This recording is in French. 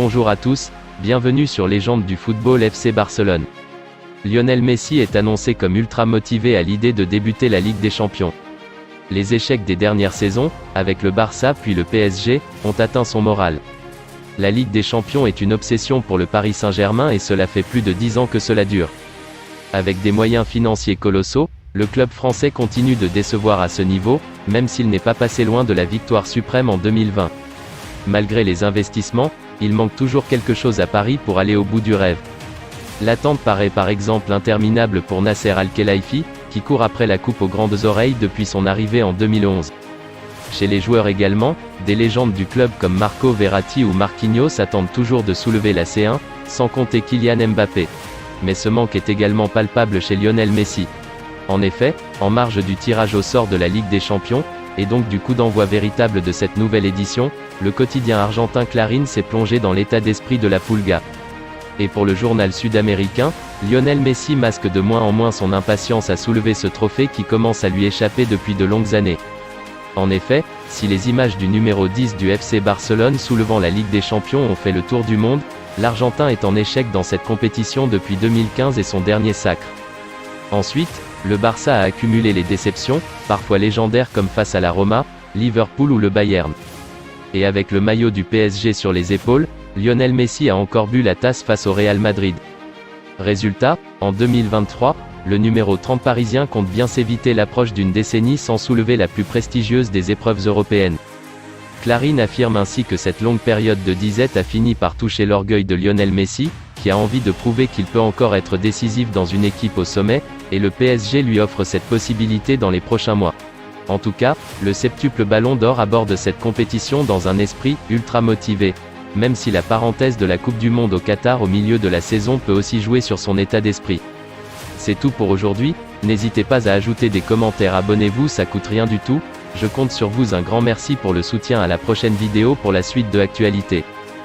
Bonjour à tous, bienvenue sur Légende du football FC Barcelone. Lionel Messi est annoncé comme ultra motivé à l'idée de débuter la Ligue des Champions. Les échecs des dernières saisons, avec le Barça puis le PSG, ont atteint son moral. La Ligue des Champions est une obsession pour le Paris Saint-Germain et cela fait plus de 10 ans que cela dure. Avec des moyens financiers colossaux, le club français continue de décevoir à ce niveau, même s'il n'est pas passé loin de la victoire suprême en 2020. Malgré les investissements, il manque toujours quelque chose à Paris pour aller au bout du rêve. L'attente paraît par exemple interminable pour Nasser Al-Khelaifi, qui court après la coupe aux grandes oreilles depuis son arrivée en 2011. Chez les joueurs également, des légendes du club comme Marco Verratti ou Marquinhos attendent toujours de soulever la C1, sans compter Kylian Mbappé. Mais ce manque est également palpable chez Lionel Messi. En effet, en marge du tirage au sort de la Ligue des Champions, et donc du coup d'envoi véritable de cette nouvelle édition, le quotidien argentin Clarín s'est plongé dans l'état d'esprit de la Pulga. Et pour le journal sud-américain, Lionel Messi masque de moins en moins son impatience à soulever ce trophée qui commence à lui échapper depuis de longues années. En effet, si les images du numéro 10 du FC Barcelone soulevant la Ligue des Champions ont fait le tour du monde, l'Argentin est en échec dans cette compétition depuis 2015 et son dernier sacre. Ensuite, le Barça a accumulé les déceptions, parfois légendaires comme face à la Roma, Liverpool ou le Bayern. Et avec le maillot du PSG sur les épaules, Lionel Messi a encore bu la tasse face au Real Madrid. Résultat, en 2023, le numéro 30 parisien compte bien s'éviter l'approche d'une décennie sans soulever la plus prestigieuse des épreuves européennes. Clarín affirme ainsi que cette longue période de disette a fini par toucher l'orgueil de Lionel Messi, qui a envie de prouver qu'il peut encore être décisif dans une équipe au sommet, et le PSG lui offre cette possibilité dans les prochains mois. En tout cas, le septuple ballon d'or aborde cette compétition dans un esprit ultra motivé, même si la parenthèse de la Coupe du Monde au Qatar au milieu de la saison peut aussi jouer sur son état d'esprit. C'est tout pour aujourd'hui, n'hésitez pas à ajouter des commentaires, abonnez-vous, ça coûte rien du tout, je compte sur vous, un grand merci pour le soutien, à la prochaine vidéo pour la suite de l'actualité.